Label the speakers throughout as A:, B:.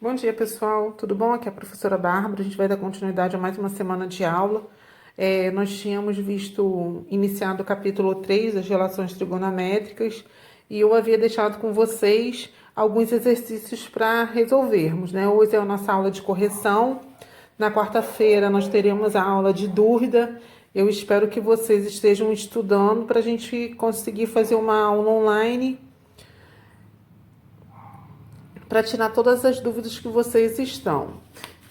A: Bom dia, pessoal. Tudo bom? Aqui é a professora Bárbara. A gente vai dar continuidade a mais uma semana de aula. Nós tínhamos iniciado o capítulo 3 das relações trigonométricas, e eu havia deixado com vocês alguns exercícios para resolvermos, né? Hoje é a nossa aula de correção. Na quarta-feira nós teremos a aula de dúvida. Eu espero que vocês estejam estudando para a gente conseguir fazer uma aula online para tirar todas as dúvidas que vocês estão.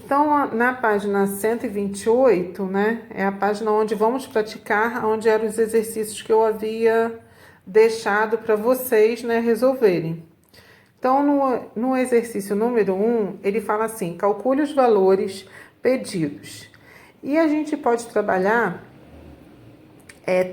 A: Então, na página 128, né, é a página onde vamos praticar, onde eram os exercícios que eu havia deixado para vocês, né, resolverem. Então, no exercício número 1, ele fala assim: calcule os valores pedidos. E a gente pode trabalhar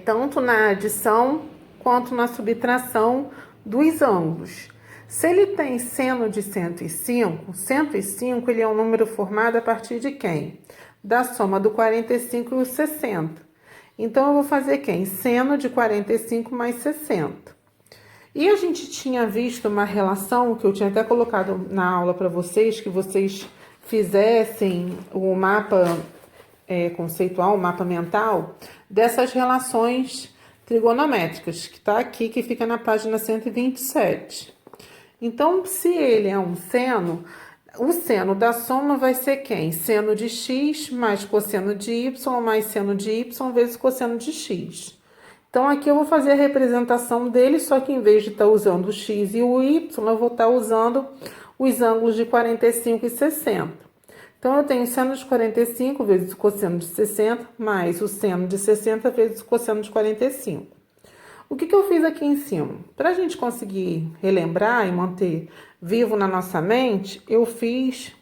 A: tanto na adição quanto na subtração dos ângulos. Se ele tem seno de 105 ele é um número formado a partir de quem? Da soma do 45 e o 60. Então, eu vou fazer quem? Seno de 45 mais 60. E a gente tinha visto uma relação que eu tinha até colocado na aula para vocês, que vocês fizessem o mapa conceitual, o mapa mental, dessas relações trigonométricas, que está aqui, que fica na página 127. Então, se ele é um seno, o seno da soma vai ser quem? Seno de x mais cosseno de y mais seno de y vezes cosseno de x. Então, aqui eu vou fazer a representação dele, só que em vez de estar usando o x e o y, eu vou estar usando os ângulos de 45 e 60. Então, eu tenho seno de 45 vezes o cosseno de 60, mais o seno de 60 vezes o cosseno de 45. O que eu fiz aqui em cima? Para a gente conseguir relembrar e manter vivo na nossa mente, eu fiz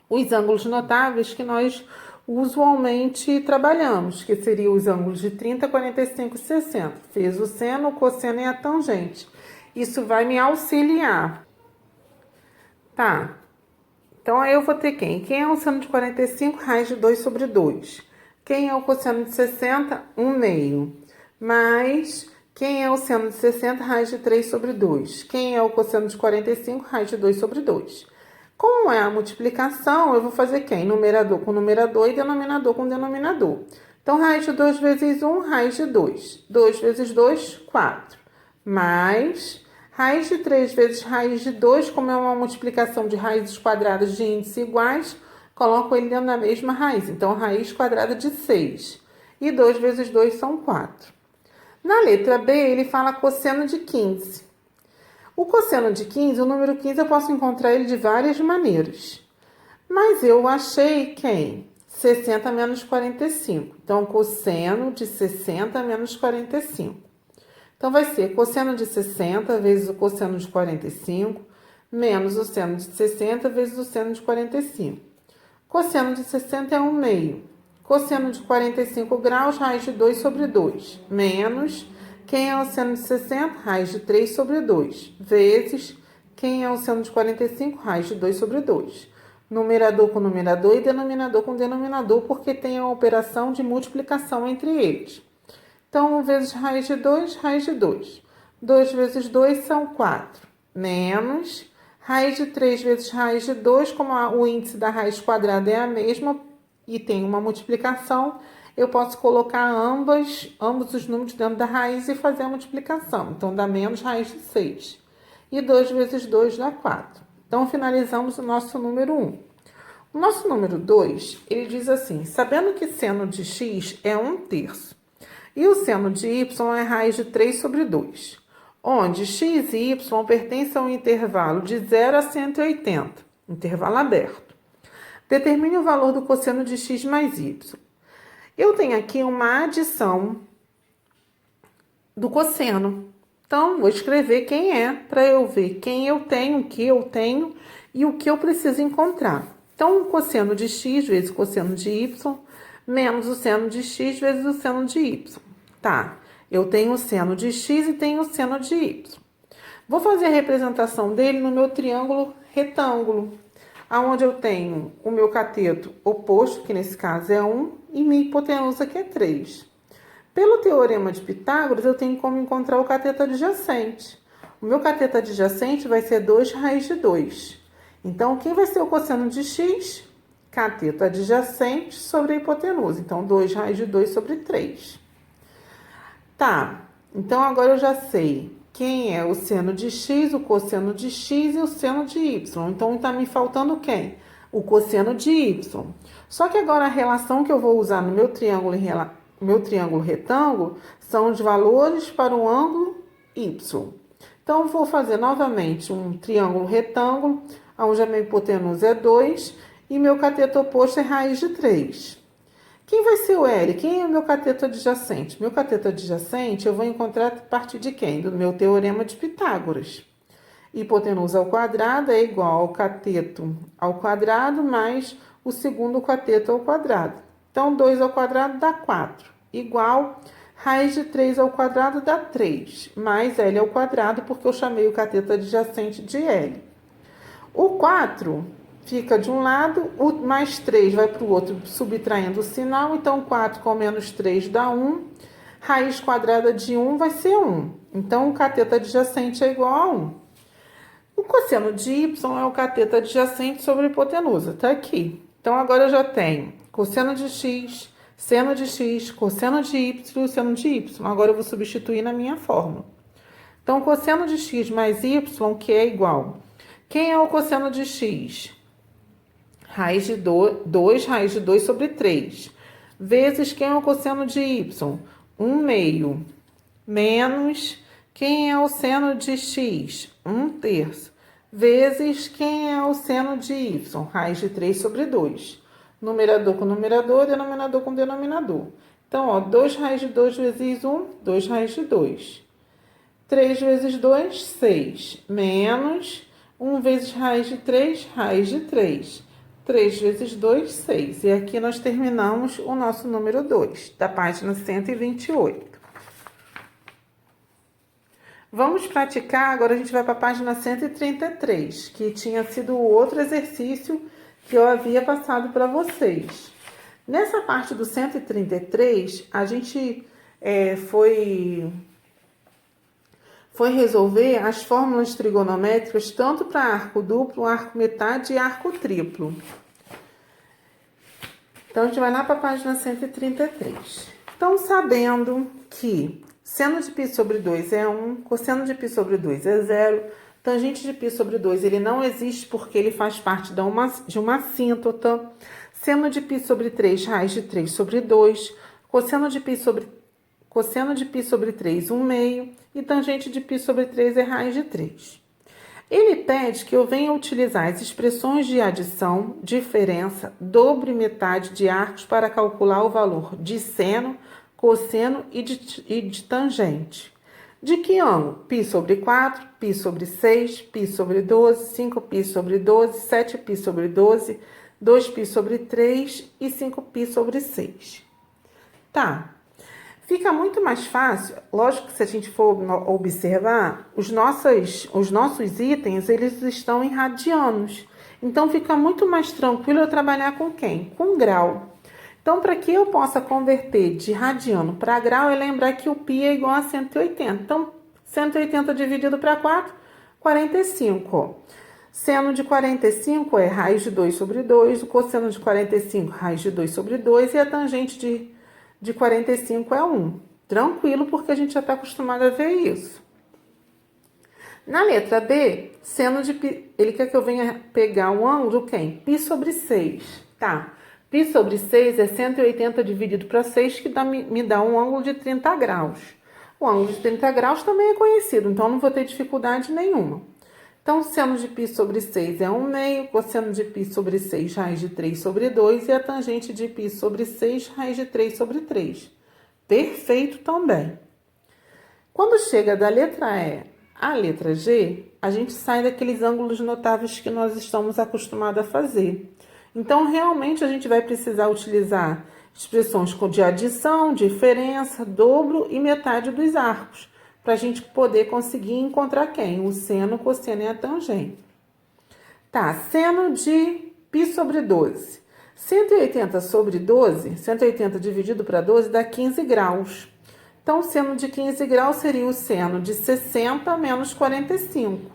A: os ângulos notáveis que nós usualmente trabalhamos, que seriam os ângulos de 30, 45 e 60. Fiz o seno, o cosseno e a tangente. Isso vai me auxiliar. Tá. Então, aí eu vou ter quem? Quem é o seno de 45? Raiz de 2 sobre 2. Quem é o cosseno de 60? 1 meio. Mais quem é o seno de 60? Raiz de 3 sobre 2. Quem é o cosseno de 45? Raiz de 2 sobre 2. Como é a multiplicação, eu vou fazer quem? Numerador com numerador e denominador com denominador. Então, raiz de 2 vezes 1, raiz de 2. 2 vezes 2, 4. Mais raiz de 3 vezes raiz de 2, como é uma multiplicação de raízes quadradas de índice iguais, coloco ele dentro da mesma raiz. Então, raiz quadrada de 6. E 2 vezes 2 são 4. Na letra B, ele fala cosseno de 15. O cosseno de 15, o número 15, eu posso encontrar ele de várias maneiras. Mas eu achei quem? 60 menos 45. Então, cosseno de 60 menos 45. Então, vai ser cosseno de 60 vezes o cosseno de 45, menos o seno de 60 vezes o seno de 45. Cosseno de 60 é 1 meio. Cosseno de 45 graus, raiz de 2 sobre 2, menos quem é o seno de 60? Raiz de 3 sobre 2, vezes quem é o seno de 45? Raiz de 2 sobre 2. Numerador com numerador e denominador com denominador, porque tem a operação de multiplicação entre eles. Então, 1 vezes raiz de 2, raiz de 2. 2 vezes 2 são 4, menos raiz de 3 vezes raiz de 2, como o índice da raiz quadrada é a mesma, e tem uma multiplicação, eu posso colocar ambos os números dentro da raiz e fazer a multiplicação. Então, dá menos raiz de 6. E 2 vezes 2 dá 4. Então, finalizamos o nosso número 1. O nosso número 2, ele diz assim: sabendo que seno de x é 1/3 e o seno de y é raiz de 3 sobre 2, onde x e y pertencem a um intervalo de 0 a 180, intervalo aberto. Determine o valor do cosseno de x mais y. Eu tenho aqui uma adição do cosseno. Então, vou escrever quem é, para eu ver quem eu tenho, o que eu tenho e o que eu preciso encontrar. Então, o cosseno de x vezes o cosseno de y, menos o seno de x vezes o seno de y. Tá, eu tenho o seno de x e tenho o seno de y. Vou fazer a representação dele no meu triângulo retângulo, onde eu tenho o meu cateto oposto, que nesse caso é 1, e minha hipotenusa, que é 3. Pelo teorema de Pitágoras, eu tenho como encontrar o cateto adjacente. O meu cateto adjacente vai ser 2 raiz de 2. Então, quem vai ser o cosseno de x? Cateto adjacente sobre a hipotenusa. Então, 2 raiz de 2 sobre 3. Tá, então agora eu já sei quem é o seno de x, o cosseno de x e o seno de y. Então, tá me faltando quem? O cosseno de y. Só que agora a relação que eu vou usar no meu triângulo retângulo são os valores para o ângulo y. Então, eu vou fazer novamente um triângulo retângulo, onde a minha hipotenusa é 2 e meu cateto oposto é raiz de 3. Quem vai ser o L? Quem é o meu cateto adjacente? Meu cateto adjacente eu vou encontrar a partir de quem? Do meu teorema de Pitágoras. Hipotenusa ao quadrado é igual ao cateto ao quadrado mais o segundo cateto ao quadrado. Então, 2 ao quadrado dá 4, igual raiz de 3 ao quadrado dá 3, mais L ao quadrado, porque eu chamei o cateto adjacente de L. O 4 fica de um lado, o mais 3 vai para o outro, subtraindo o sinal. Então, 4 com menos 3 dá 1. Raiz quadrada de 1 vai ser 1. Então, o cateto adjacente é igual a 1. O cosseno de y é o cateto adjacente sobre a hipotenusa. Está aqui. Então, agora eu já tenho cosseno de x, seno de x, cosseno de y e o seno de y. Agora eu vou substituir na minha fórmula. Então, cosseno de x mais y, que é igual. Quem é o cosseno de x? Raiz de 2 raiz de 2 sobre 3. Vezes quem é o cosseno de y? 1 meio. Menos quem é o seno de x? 1 terço. Vezes quem é o seno de y? Raiz de 3 sobre 2. Numerador com numerador, denominador com denominador. Então, ó, 2 raiz de 2 vezes 1, 2 raiz de 2. 3 vezes 2, 6. Menos 1 vezes raiz de 3, raiz de 3. 3 vezes 2, 6. E aqui nós terminamos o nosso número 2, da página 128. Vamos praticar, agora a gente vai para a página 133, que tinha sido o outro exercício que eu havia passado para vocês. Nessa parte do 133, a gente foi resolver as fórmulas trigonométricas tanto para arco duplo, arco metade e arco triplo. Então, a gente vai lá para a página 133. Então, sabendo que seno de π sobre 2 é 1, cosseno de π sobre 2 é 0, tangente de π sobre 2 ele não existe porque ele faz parte de uma assíntota, seno de π sobre 3, raiz de 3 sobre 2, cosseno de π sobre 3, 1 meio, e tangente de π sobre 3 é raiz de 3. Ele pede que eu venha utilizar as expressões de adição, diferença, dobro e metade de arcos para calcular o valor de seno, cosseno e de tangente. De que ângulo? π sobre 4, π sobre 6, π sobre 12, 5π sobre 12, 7π sobre 12, 2π sobre 3 e 5π sobre 6. Tá. Fica muito mais fácil, lógico que se a gente for observar, os nossos itens, eles estão em radianos. Então, fica muito mais tranquilo eu trabalhar com quem? Com grau. Então, para que eu possa converter de radiano para grau, é lembrar que o π é igual a 180. Então, 180 dividido para 4, 45. Seno de 45 é raiz de 2 sobre 2, o cosseno de 45, raiz de 2 sobre 2, e a tangente de 45 é 1. Tranquilo, porque a gente já está acostumado a ver isso. Na letra B, seno de π, ele quer que eu venha pegar o ângulo quem? π sobre 6, tá? π sobre 6 é 180 dividido para 6, que me dá um ângulo de 30 graus. O ângulo de 30 graus também é conhecido, então não vou ter dificuldade nenhuma. Então, seno de π sobre 6 é 1 meio, cosseno de π sobre 6, raiz de 3 sobre 2, e a tangente de π sobre 6, raiz de 3 sobre 3. Perfeito também. Quando chega da letra E à letra G, a gente sai daqueles ângulos notáveis que nós estamos acostumados a fazer. Então, realmente, a gente vai precisar utilizar expressões de adição, diferença, dobro e metade dos arcos, para a gente poder conseguir encontrar quem? O seno, o cosseno e a tangente. Tá, seno de π sobre 12. 180 sobre 12, 180 dividido para 12 dá 15 graus. Então, o seno de 15 graus seria o seno de 60 menos 45.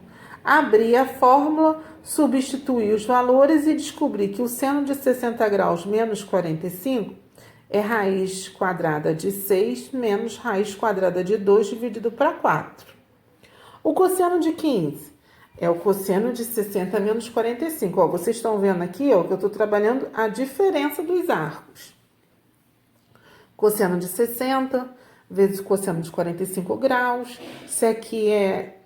A: Abri a fórmula, substituí os valores e descobri que o seno de 60 graus menos 45 é raiz quadrada de 6 menos raiz quadrada de 2 dividido para 4. O cosseno de 15 é o cosseno de 60 menos 45. Ó, vocês estão vendo aqui, ó, que eu estou trabalhando a diferença dos arcos. Cosseno de 60 vezes o cosseno de 45 graus. Se aqui é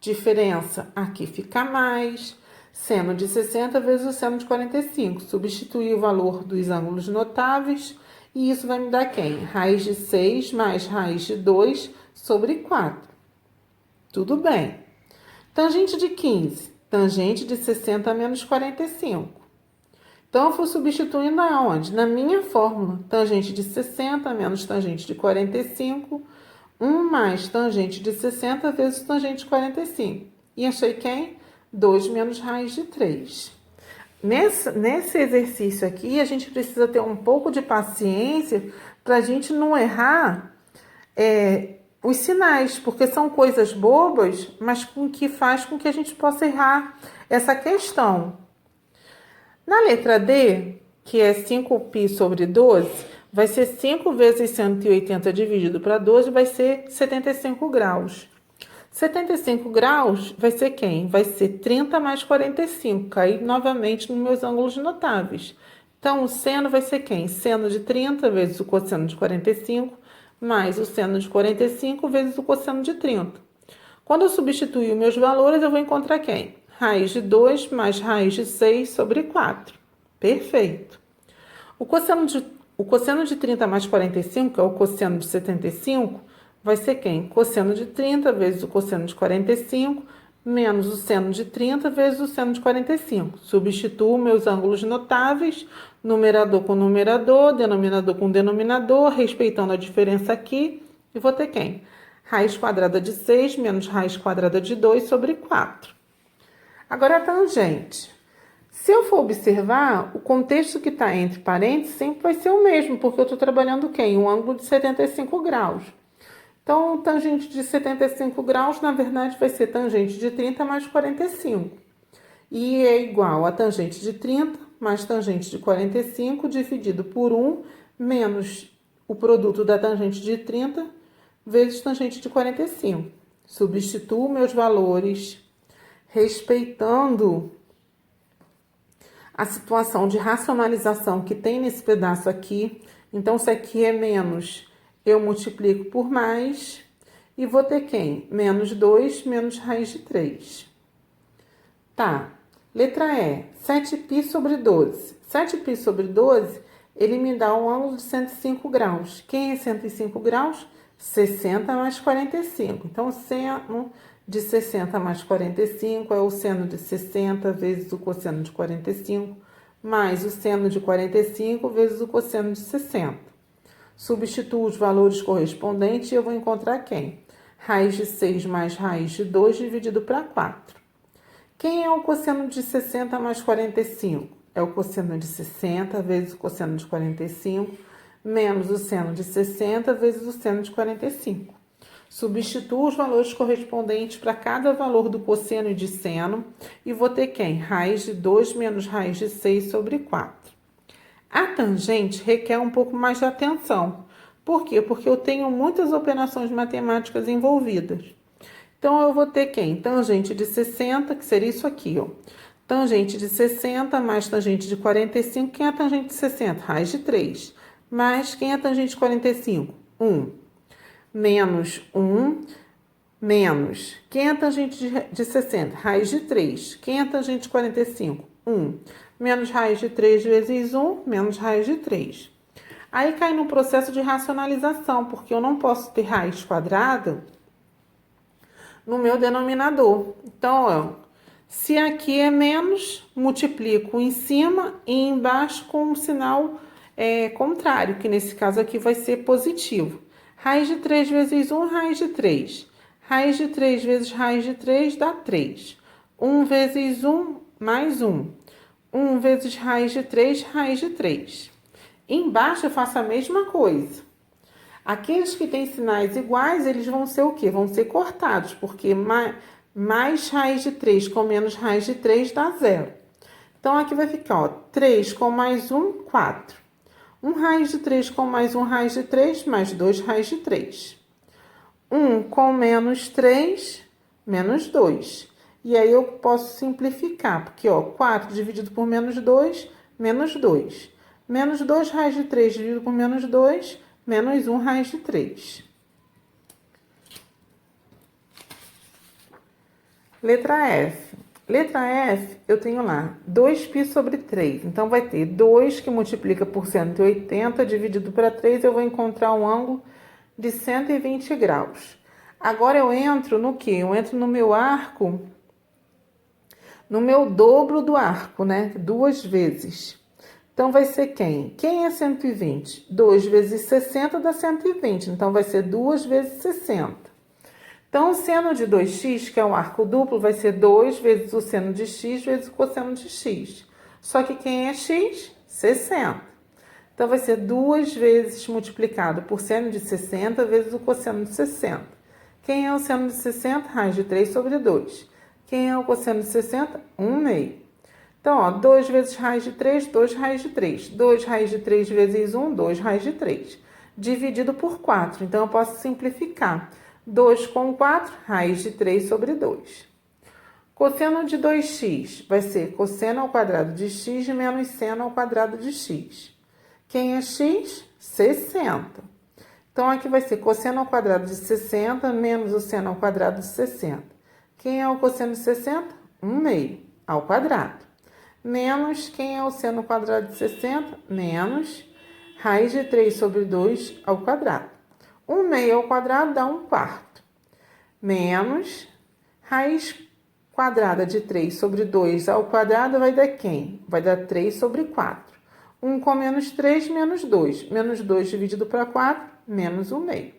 A: diferença, aqui fica mais. Seno de 60 vezes o seno de 45. Substituir o valor dos ângulos notáveis. E isso vai me dar quem? Raiz de 6 mais raiz de 2 sobre 4. Tudo bem. Tangente de 15. Tangente de 60 menos 45. Então, eu fui substituindo aonde? Na minha fórmula. Tangente de 60 menos tangente de 45. 1 mais tangente de 60 vezes tangente de 45. E achei quem? 2 menos raiz de 3. Nesse exercício aqui, a gente precisa ter um pouco de paciência para a gente não errar os sinais, porque são coisas bobas, mas que faz com que a gente possa errar essa questão. Na letra D, que é 5π sobre 12, vai ser 5 vezes 180 dividido para 12, vai ser 75 graus. 75 graus vai ser quem? Vai ser 30 mais 45. Caí novamente nos meus ângulos notáveis. Então, o seno vai ser quem? Seno de 30 vezes o cosseno de 45, mais o seno de 45 vezes o cosseno de 30. Quando eu substituir os meus valores, eu vou encontrar quem? Raiz de 2 mais raiz de 6 sobre 4. Perfeito. O cosseno de 30 mais 45, que é o cosseno de 75, vai ser quem? Cosseno de 30 vezes o cosseno de 45, menos o seno de 30 vezes o seno de 45. Substituo meus ângulos notáveis, numerador com numerador, denominador com denominador, respeitando a diferença aqui, e vou ter quem? Raiz quadrada de 6 menos raiz quadrada de 2 sobre 4. Agora, a tangente. Se eu for observar, o contexto que está entre parênteses sempre vai ser o mesmo, porque eu estou trabalhando quem? Um ângulo de 75 graus. Então, tangente de 75 graus, na verdade, vai ser tangente de 30 mais 45. E é igual a tangente de 30 mais tangente de 45 dividido por 1 menos o produto da tangente de 30 vezes tangente de 45. Substituo meus valores respeitando a situação de racionalização que tem nesse pedaço aqui. Então, se aqui é menos, eu multiplico por mais e vou ter quem? Menos 2 menos raiz de 3. Tá. Letra E, 7π sobre 12. 7π sobre 12, ele me dá um ângulo de 105 graus. Quem é 105 graus? 60 mais 45. Então, o seno de 60 mais 45 é o seno de 60 vezes o cosseno de 45, mais o seno de 45 vezes o cosseno de 60. Substituo os valores correspondentes e eu vou encontrar quem? Raiz de 6 mais raiz de 2 dividido para 4. Quem é o cosseno de 60 mais 45? É o cosseno de 60 vezes o cosseno de 45, menos o seno de 60 vezes o seno de 45. Substituo os valores correspondentes para cada valor do cosseno e de seno e vou ter quem? Raiz de 2 menos raiz de 6 sobre 4. A tangente requer um pouco mais de atenção. Por quê? Porque eu tenho muitas operações matemáticas envolvidas. Então, eu vou ter quem? Tangente de 60, que seria isso aqui, ó. Tangente de 60 mais tangente de 45. Quem é a tangente de 60? Raiz de 3. Mais quem é a tangente de 45? 1. Menos 1, menos. Quem é a tangente de 60? Raiz de 3. Quem é a tangente de 45? 1. Menos raiz de 3 vezes 1, menos raiz de 3. Aí cai no processo de racionalização, porque eu não posso ter raiz quadrada no meu denominador. Então, ó, se aqui é menos, multiplico em cima e embaixo com um sinal contrário, que nesse caso aqui vai ser positivo. Raiz de 3 vezes 1, raiz de 3. Raiz de 3 vezes raiz de 3 dá 3. 1 vezes 1, mais 1. 1 vezes raiz de 3, raiz de 3. Embaixo eu faço a mesma coisa. Aqueles que têm sinais iguais, eles vão ser o quê? Vão ser cortados, porque mais raiz de 3 com menos raiz de 3 dá 0. Então, aqui vai ficar, ó, 3 com mais 1, 4. 1 raiz de 3 com mais 1 raiz de 3, mais 2 raiz de 3. 1 com menos 3, menos 2. E aí eu posso simplificar, porque, ó, 4 dividido por menos 2, menos 2. Menos 2 raiz de 3 dividido por menos 2, menos 1 raiz de 3. Letra F. Letra F, eu tenho lá 2π sobre 3. Então, vai ter 2 que multiplica por 180, dividido para 3, eu vou encontrar um ângulo de 120 graus. Agora, eu entro no quê? Eu entro no meu arco, no meu dobro do arco, né? 2 vezes. Então, vai ser quem? Quem é 120? 2 vezes 60 dá 120. Então, vai ser 2 vezes 60. Então, o seno de 2x, que é um arco duplo, vai ser 2 vezes o seno de x vezes o cosseno de x. Só que quem é x? 60. Então, vai ser 2 vezes multiplicado por seno de 60 vezes o cosseno de 60. Quem é o seno de 60? Raiz de 3 sobre 2. Quem é o cosseno de 60? 1 meio. Então, ó, 2 vezes raiz de 3, 2 raiz de 3. 2 raiz de 3 vezes 1, 2 raiz de 3. Dividido por 4. Então, eu posso simplificar. 2 com 4, raiz de 3 sobre 2. Cosseno de 2x vai ser cosseno ao quadrado de x menos seno ao quadrado de x. Quem é x? 60. Então, aqui vai ser cosseno ao quadrado de 60 menos o seno ao quadrado de 60. Quem é o cosseno de 60? 1 meio ao quadrado. Menos, quem é o seno ao quadrado de 60? Menos raiz de 3 sobre 2 ao quadrado. 1 meio ao quadrado dá 1 quarto. Menos raiz quadrada de 3 sobre 2 ao quadrado vai dar quem? Vai dar 3 sobre 4. 1 com menos 3, menos 2. Menos 2 dividido para 4, menos 1 meio.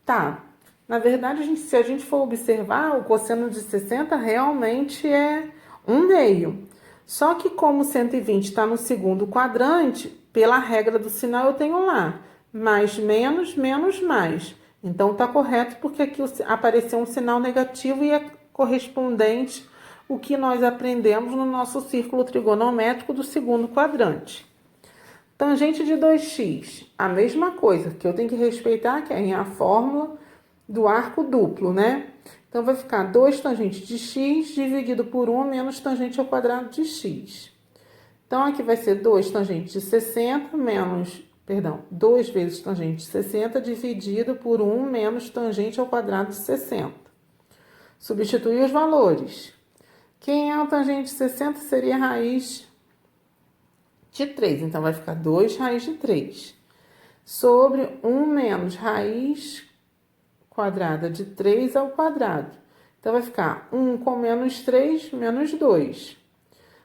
A: Tá. Na verdade, se a gente for observar, o cosseno de 60 realmente é 1 meio. Só que como 120 está no segundo quadrante, pela regra do sinal eu tenho lá mais, menos, menos, mais. Então, tá correto, porque aqui apareceu um sinal negativo e é correspondente o que nós aprendemos no nosso círculo trigonométrico do segundo quadrante. Tangente de 2x, a mesma coisa, que eu tenho que respeitar, que é a fórmula do arco duplo, né? Então, vai ficar 2 tangente de x dividido por 1 menos tangente ao quadrado de x. Então, aqui vai ser 2 tangente de 60 menos... Perdão, 2 vezes tangente de 60 dividido por 1 menos tangente ao quadrado de 60. Substituir os valores. Quem é o tangente de 60 seria a raiz de 3. Então, vai ficar 2 raiz de 3. Sobre 1 menos raiz quadrada de 3 ao quadrado. Então, vai ficar 1 com menos 3, menos 2.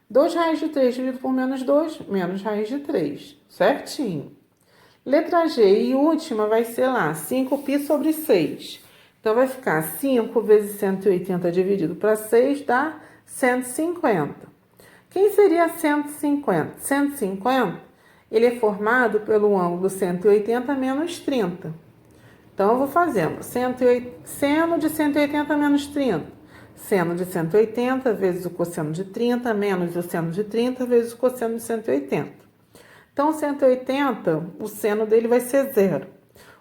A: 2 raiz de 3 dividido por menos 2, menos raiz de 3. Certinho. Letra G e última vai ser lá, 5π sobre 6. Então, vai ficar 5 vezes 180 dividido para 6 dá 150. Quem seria 150? 150, ele é formado pelo ângulo 180 menos 30. Então, eu vou fazendo seno de 180 menos 30. Seno de 180 vezes o cosseno de 30 menos o seno de 30 vezes o cosseno de 180. Então, 180, o seno dele vai ser 0.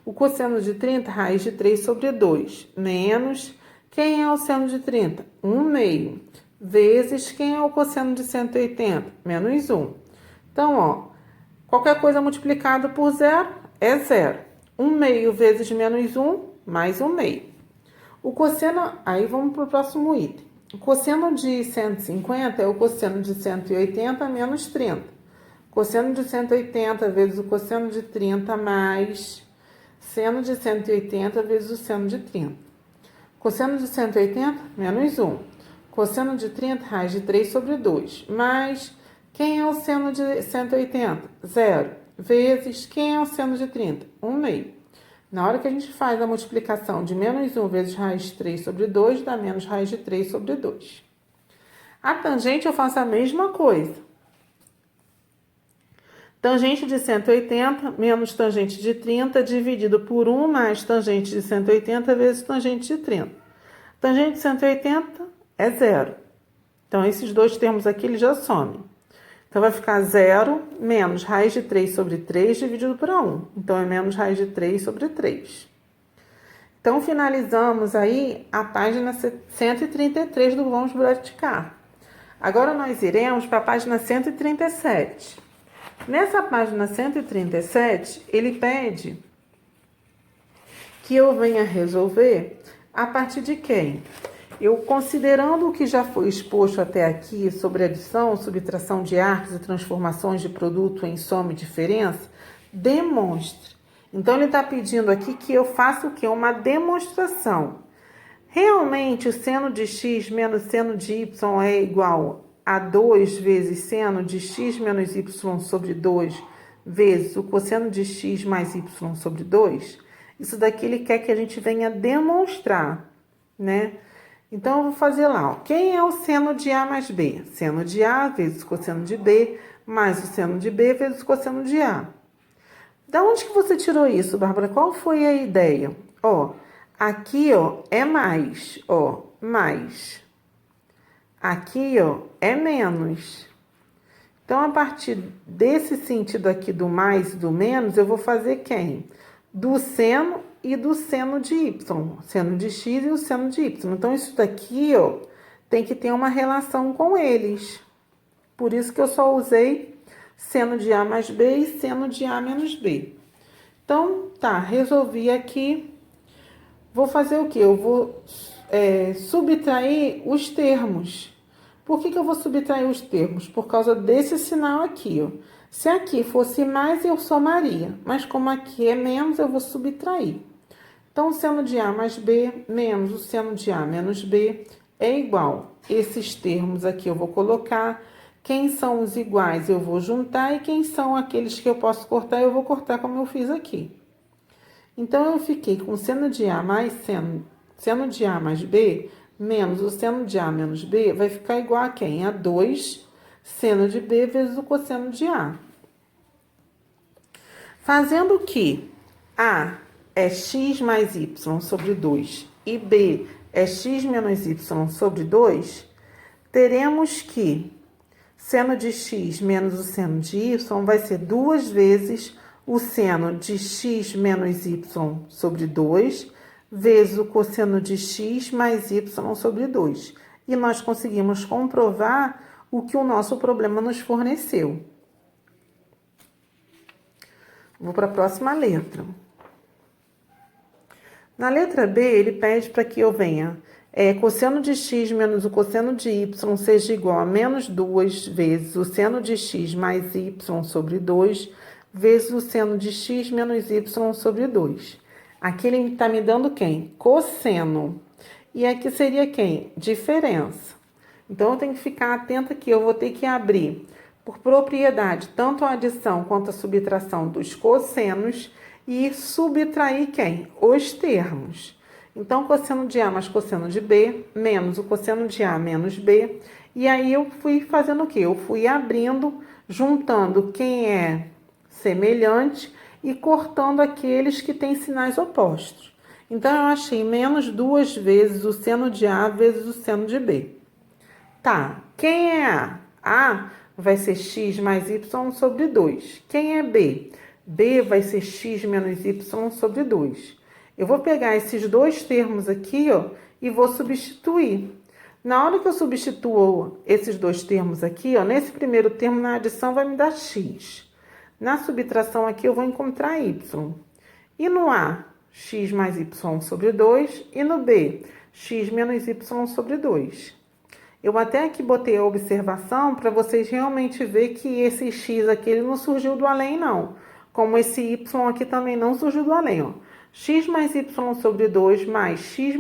A: O cosseno de 30, raiz de 3 sobre 2, menos, quem é o seno de 30? 1 meio, vezes, quem é o cosseno de 180? Menos 1. Então, ó, qualquer coisa multiplicada por 0 é 0. 1 meio vezes menos 1, mais 1 meio. O cosseno, aí vamos para o próximo item. O cosseno de 150 é o cosseno de 180 menos 30. Cosseno de 180 vezes o cosseno de 30 mais seno de 180 vezes o seno de 30. Cosseno de 180, menos 1. Cosseno de 30, raiz de 3 sobre 2. Mais, quem é o seno de 180? 0. Vezes, quem é o seno de 30? 1 meio. Na hora que a gente faz a multiplicação de menos 1 vezes raiz de 3 sobre 2, dá menos raiz de 3 sobre 2. A tangente eu faço a mesma coisa. Tangente de 180 menos tangente de 30 dividido por 1 mais tangente de 180 vezes tangente de 30. Tangente de 180 é zero. Então, esses dois termos aqui, eles já somem. Então, vai ficar 0 menos raiz de 3 sobre 3 dividido por 1. Então, é menos raiz de 3 sobre 3. Então, finalizamos aí a página 133 do Vamos Praticar. Agora, nós iremos para a página 137. Nessa página 137, ele pede que eu venha resolver a partir de quem? Eu, considerando o que já foi exposto até aqui sobre adição, subtração de arcos e transformações de produto em soma e diferença, demonstre. Então, ele está pedindo aqui que eu faça o quê? Uma demonstração. Realmente, o seno de x menos seno de y é igual a 2 vezes seno de x menos y sobre 2 vezes o cosseno de x mais y sobre 2? Isso daqui ele quer que a gente venha demonstrar, né? Então, eu vou fazer lá, ó. Quem é o seno de A mais B? Seno de A vezes cosseno de B, mais o seno de B vezes o cosseno de A. Da onde que você tirou isso, Bárbara? Qual foi a ideia? Ó, aqui, ó, é mais, ó, mais. Aqui, ó, é menos. Então, a partir desse sentido aqui do mais e do menos, eu vou fazer quem? Do seno e do seno de y, seno de x e o seno de y. Então, isso daqui, ó, tem que ter uma relação com eles. Por isso que eu só usei seno de A mais B e seno de A menos B. Então, tá, resolvi aqui. Vou fazer o quê? Eu vou subtrair os termos. Por que eu vou subtrair os termos? Por causa desse sinal aqui, ó. Se aqui fosse mais, eu somaria. Mas como aqui é menos, eu vou subtrair. Então, o seno de A mais B menos o seno de A menos B é igual. Esses termos aqui eu vou colocar. Quem são os iguais eu vou juntar. E quem são aqueles que eu posso cortar, eu vou cortar como eu fiz aqui. Então, eu fiquei com seno de A mais seno de A mais B menos o seno de A menos B vai ficar igual a quem? A 2 seno de B vezes o cosseno de A. Fazendo que A é x mais y sobre 2 e B é x menos y sobre 2, teremos que seno de x menos o seno de y vai ser 2 vezes o seno de x menos y sobre 2 vezes o cosseno de x mais y sobre 2. E nós conseguimos comprovar o que o nosso problema nos forneceu. Vou para a próxima letra. Na letra B, ele pede para que eu venha cosseno de x menos o cosseno de y seja igual a menos 2 vezes o seno de x mais y sobre 2 vezes o seno de x menos y sobre 2. Aqui ele está me dando quem? Cosseno. E aqui seria quem? Diferença. Então, eu tenho que ficar atenta que eu vou ter que abrir, por propriedade, tanto a adição quanto a subtração dos cossenos e subtrair quem? Os termos. Então, cosseno de A mais cosseno de B, menos o cosseno de A menos B. E aí, eu fui fazendo o quê? Eu fui abrindo, juntando quem é semelhante e cortando aqueles que têm sinais opostos. Então, eu achei menos 2 vezes o seno de A vezes o seno de B. Tá, quem é A? A vai ser x mais y sobre 2. Quem é B? B vai ser x menos y sobre 2. Eu vou pegar esses dois termos aqui, ó, e vou substituir. Na hora que eu substituo esses dois termos aqui, ó, nesse primeiro termo, na adição, vai me dar x. Na subtração aqui, eu vou encontrar y. E no A, x mais y sobre 2. E no B, x menos y sobre 2. Eu até aqui botei a observação para vocês realmente verem que esse x aqui ele não surgiu do além, não. Como esse y aqui também não surgiu do além, ó. X mais y sobre 2 mais x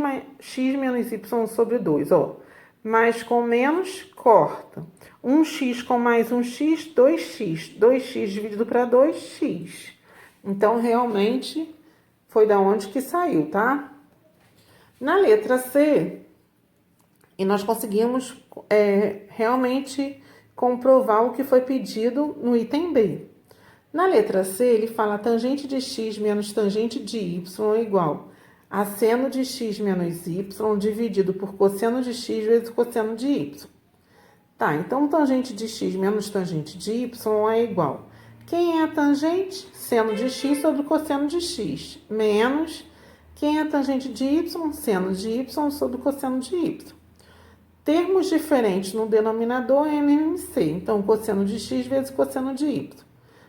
A: menos y sobre 2, ó. Mais com menos, corta. 1x com mais 1x, 2x. 2x dividido para 2x. Então, realmente, foi da onde que saiu, tá? Na letra C, e nós conseguimos realmente comprovar o que foi pedido no item B. Na letra C, ele fala tangente de x menos tangente de y é igual a seno de x menos y dividido por cosseno de x vezes cosseno de y. Tá, então tangente de x menos tangente de y é igual. Quem é a tangente? Seno de x sobre cosseno de x, menos quem é a tangente de y? Seno de y sobre cosseno de y. Termos diferentes no denominador é MMC, então cosseno de x vezes cosseno de y.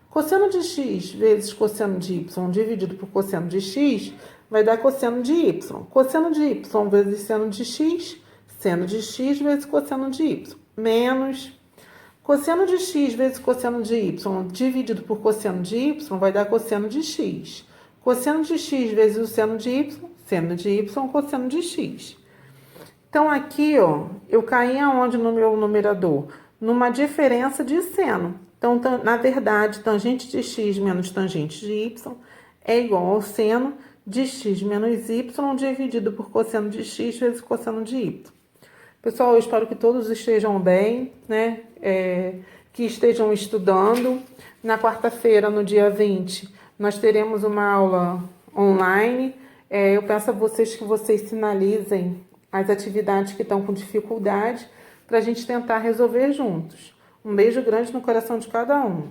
A: Cosseno de x vezes cosseno de y dividido por cosseno de x vai dar cosseno de y. Cosseno de y vezes seno de x vezes cosseno de y, menos cosseno de x vezes cosseno de y dividido por cosseno de y vai dar cosseno de x. Cosseno de x vezes o seno de y, cosseno de x. Então, aqui, ó, eu caí aonde no meu numerador? Numa diferença de seno. Então, na verdade, tangente de x menos tangente de y é igual ao seno de x menos y dividido por cosseno de x vezes cosseno de y. Pessoal, eu espero que todos estejam bem, né? Que estejam estudando. Na quarta-feira, no dia 20, nós teremos uma aula online. Eu peço a vocês que vocês sinalizem as atividades que estão com dificuldade para a gente tentar resolver juntos. Um beijo grande no coração de cada um.